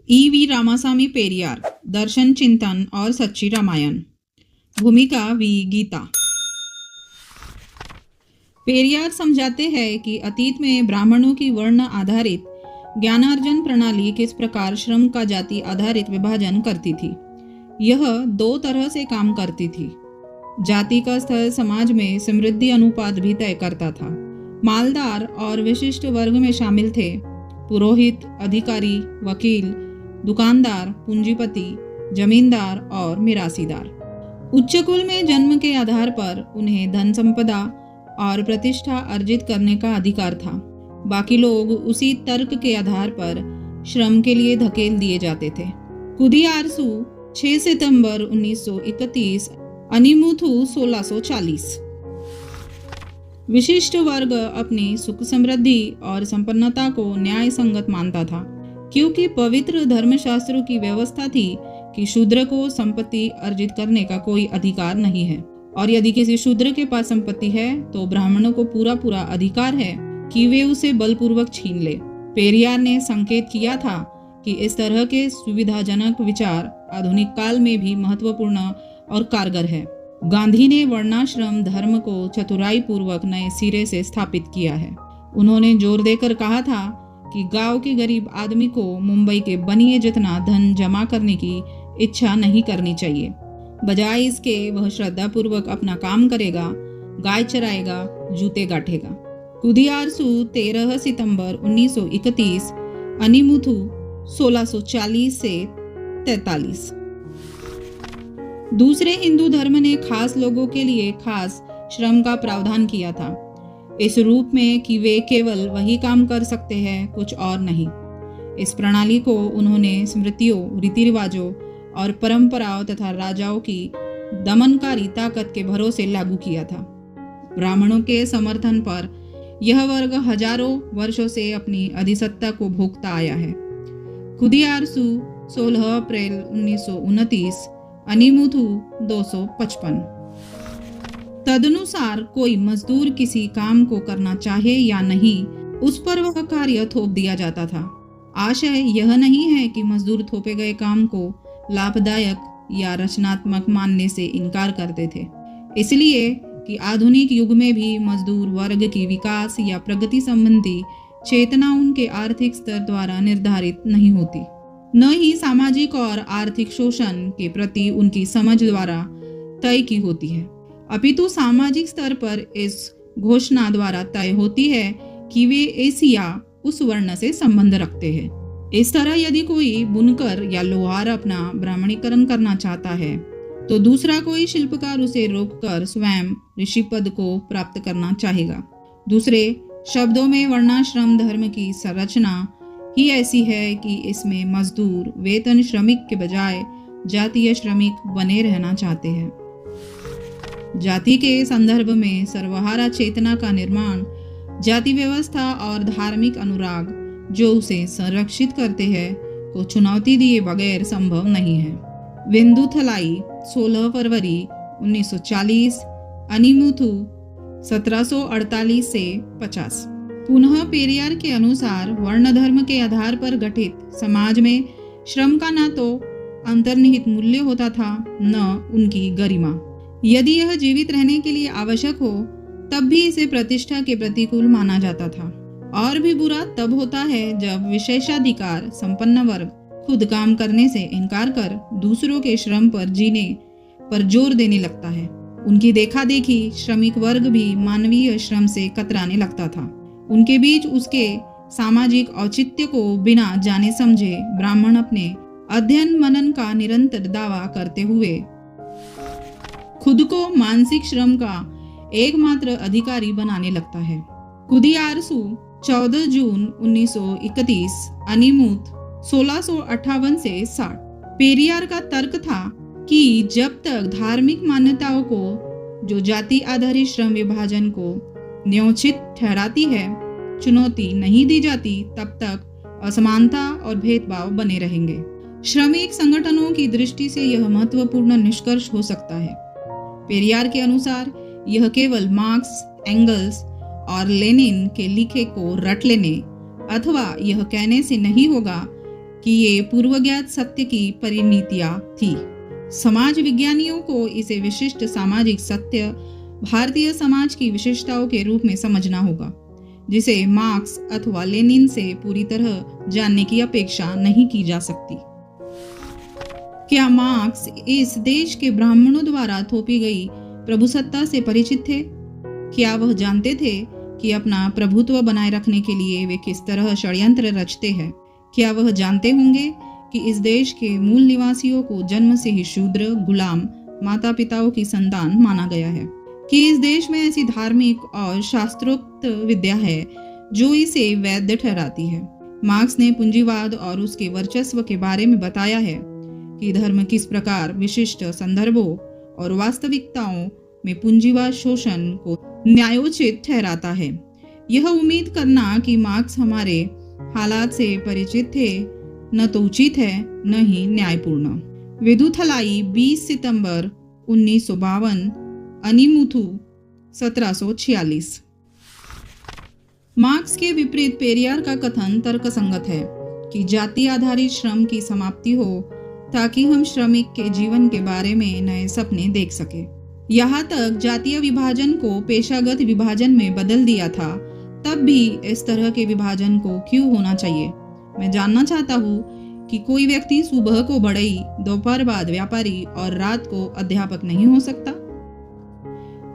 EV Ramasamy Periyar, दर्शन चिंतन और सच्ची रामायण। भूमिका वी गीता। पेरियार समझाते हैं कि अतीत में ब्राह्मणों की वर्ण आधारित ज्ञानार्जन प्रणाली किस प्रकार श्रम का जाति आधारित विभाजन करती थी। यह दो तरह से काम करती थी। जाति का स्तर समाज में समृद्धि अनुपात भी तय करता था। मालदार और विशिष्ट वर्ग में शामिल थे पुरोहित, अधिकारी, वकील, दुकानदार, पूंजीपति, जमींदार और मिरासीदार। उच्च कुल में जन्म के आधार पर उन्हें धन संपदा और प्रतिष्ठा अर्जित करने का अधिकार था। बाकी लोग उसी तर्क के आधार पर श्रम के लिए धकेल दिए जाते थे। कुदियारसु 6 सितंबर 1931, अनिमुथु 1640। विशिष्ट वर्ग अपनी सुख समृद्धि और संपन्नता को न्याय संगत मानता था, क्योंकि पवित्र धर्मशास्त्रों की व्यवस्था थी कि शूद्र को संपत्ति अर्जित करने का कोई अधिकार नहीं है, और यदि किसी शूद्र के पास संपत्ति है तो ब्राह्मणों को पूरा अधिकार है कि वे उसे बलपूर्वक छीन ले। पेरियार ने संकेत किया था कि इस तरह के सुविधाजनक विचार आधुनिक काल में भी महत्वपूर्ण और कारगर है। गांधी ने वर्णाश्रम धर्म को चतुराई पूर्वक नए सिरे से स्थापित किया है। उन्होंने जोर देकर कहा था कि गांव के गरीब आदमी को मुंबई के बनिए जितना धन जमा करने की इच्छा नहीं करनी चाहिए। बजाय इसके वह श्रद्धा पूर्वक अपना काम करेगा, गाय चराएगा, जूते गांठेगा। कुदियारसु 13 सितंबर 1931, अनिमुथु 1640 से 43। दूसरे हिंदू धर्म ने खास लोगों के लिए खास श्रम का प्रावधान किया था, इस रूप में कि वे केवल वही काम कर सकते हैं, कुछ और नहीं। इस प्रणाली को उन्होंने स्मृतियों, रीति रिवाजों और परंपराओं तथा राजाओं की दमनकारी ताकत के भरोसे लागू किया था। ब्राह्मणों के समर्थन पर यह वर्ग हजारों वर्षों से अपनी अधिसत्ता को भोगता आया है। कुदियारसु 16 अप्रैल 1929, अनिमुथु 255। तदनुसार कोई मजदूर किसी काम को करना चाहे या नहीं, उस पर वह कार्य थोप दिया जाता था। आशय यह नहीं है कि मजदूर थोपे गए काम को लाभदायक या रचनात्मक मानने से इनकार करते थे, इसलिए कि आधुनिक युग में भी मजदूर वर्ग की विकास या प्रगति संबंधी चेतना उनके आर्थिक स्तर द्वारा निर्धारित नहीं होती, न ही सामाजिक और आर्थिक शोषण के प्रति उनकी समझ द्वारा तय की होती है, अपितु सामाजिक स्तर पर इस घोषणा द्वारा तय होती है कि वे इस या उस वर्ण से संबंध रखते हैं। इस तरह यदि कोई बुनकर या लोहार अपना ब्राह्मणीकरण करना चाहता है तो दूसरा कोई शिल्पकार उसे रोककर स्वयं ऋषि पद को प्राप्त करना चाहेगा। दूसरे शब्दों में वर्णाश्रम धर्म की संरचना ही ऐसी है कि इसमें मजदूर वेतन श्रमिक के बजाय जातीय श्रमिक बने रहना चाहते हैं। जाति के संदर्भ में सर्वहारा चेतना का निर्माण जाति व्यवस्था और धार्मिक अनुराग जो उसे संरक्षित करते हैं को चुनौती दिए बगैर संभव नहीं है। विंदुथलाई 16 फरवरी 1940, अनिमुथु 1748 से 50। पुनः पेरियार के अनुसार वर्ण धर्म के आधार पर गठित समाज में श्रम का न तो अंतर्निहित मूल्य होता था, न उनकी गरिमा। यदि यह जीवित रहने के लिए आवश्यक हो तब भी इसे प्रतिष्ठा के प्रतिकूल माना जाता था। और भी बुरा तब होता है जब विशेषाधिकार संपन्न वर्ग खुद काम करने से इनकार कर दूसरों के श्रम पर जीने पर जोर देने लगता है। उनकी देखा देखी श्रमिक वर्ग भी मानवीय श्रम से कतराने लगता था। उनके बीच उसके सामाजिक औचित्य को बिना जाने समझे ब्राह्मण अपने अध्ययन मनन का निरंतर दावा करते हुए खुद को मानसिक श्रम का एकमात्र अधिकारी बनाने लगता है। कुदियारसु 14 जून 1931, अनिमुथ 1658 से 60। पेरियार का तर्क था कि जब तक धार्मिक मान्यताओं को जो जाति आधारित श्रम विभाजन को न्योचित ठहराती है चुनौती नहीं दी जाती, तब तक असमानता और भेदभाव बने रहेंगे। श्रमिक संगठनों की दृष्टि से यह महत्वपूर्ण निष्कर्ष हो सकता है। पेरियार के अनुसार यह केवल मार्क्स, एंगल्स और लेनिन के लिखे को रट लेने अथवा यह कहने से नहीं होगा कि ये पूर्वज्ञात सत्य की परिणतियां थी। समाज विज्ञानियों को इसे विशिष्ट सामाजिक सत्य भारतीय समाज की विशेषताओं के रूप में समझना होगा, जिसे मार्क्स अथवा लेनिन से पूरी तरह जानने की अपेक्षा नहीं की जा सकती। क्या मार्क्स इस देश के ब्राह्मणों द्वारा थोपी गई प्रभुसत्ता से परिचित थे? क्या वह जानते थे कि अपना प्रभुत्व बनाए रखने के लिए वे किस तरह षड्यंत्र रचते हैं? क्या वह जानते होंगे कि इस देश के मूल निवासियों को जन्म से ही शूद्र, गुलाम, माता पिताओं की संतान माना गया है, कि इस देश में ऐसी धार्मिक और शास्त्रोक्त विद्या है जो इसे वैध ठहराती है। मार्क्स ने पूंजीवाद और उसके वर्चस्व के बारे में बताया है कि धर्म किस प्रकार विशिष्ट संदर्भों और वास्तविकताओं में पूंजीवाद शोषण को न्यायोचित ठहराता है। यह उम्मीद करना कि मार्क्स हमारे हालात से परिचित थे न तो उचित है न ही न्यायपूर्ण। वेदुथलाई 20 सितंबर 1952, अनिमुथु 1746। मार्क्स के विपरीत पेरियार का कथन तर्कसंगत है कि जाति आधारित श्रम की समाप्ति हो ताकि हम श्रमिक के जीवन के बारे में नए सपने देख सके। यहाँ तक जातीय विभाजन को पेशागत विभाजन में बदल दिया था, तब भी इस तरह के विभाजन को क्यों होना चाहिए? मैं जानना चाहता हूँ कि कोई व्यक्ति सुबह को बढ़ई, दोपहर बाद व्यापारी और रात को अध्यापक नहीं हो सकता?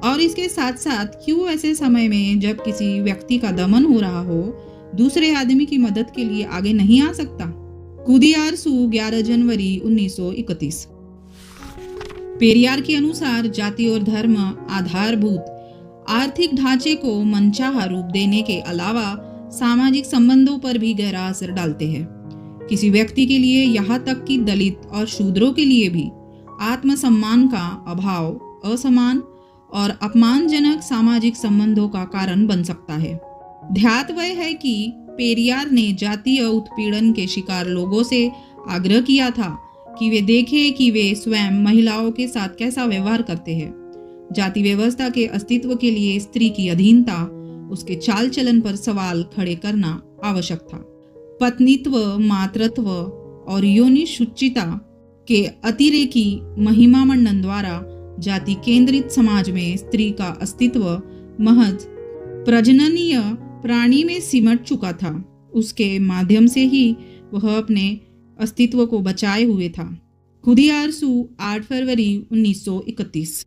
और इसके साथ साथ क्यों ऐसे समय में जब किसी व्यक्ति का दमन हो रहा हो, दूसरे आदमी की मदद के लिए आगे नहीं आ सकता? कुदियारसु 11 जनवरी 1931। पेरियार के अनुसार जाति और धर्म आधारभूत आर्थिक ढांचे को मनचाहा रूप देने के अलावा सामाजिक संबंधों पर भी गहरा असर डालते हैं। किसी व्यक्ति के लिए यहाँ तक कि दलित और शूद्रों के लिए भी आत्मसम्मान का अभाव असमान और अपमानजनक सामाजिक संबंधों का कारण बन सकता है। ध्यातव्य है कि पेरियार ने जातीय उत्पीड़न के शिकार लोगों से आग्रह किया था कि वे देखें कि वे स्वयं महिलाओं के साथ कैसा व्यवहार करते हैं। जाति व्यवस्था के अस्तित्व के लिए स्त्री की अधीनता, उसके चाल चलन पर सवाल खड़े करना आवश्यक था। पत्नीत्व, मातृत्व और योनि शुचिता के अतिरेकी महिमा मंडन द्वारा जाति केंद्रित समाज में स्त्री का अस्तित्व महज प्रजननीय प्राणी में सिमट चुका था। उसके माध्यम से ही वह अपने अस्तित्व को बचाए हुए था। कुदियारसु 8 फरवरी 1931।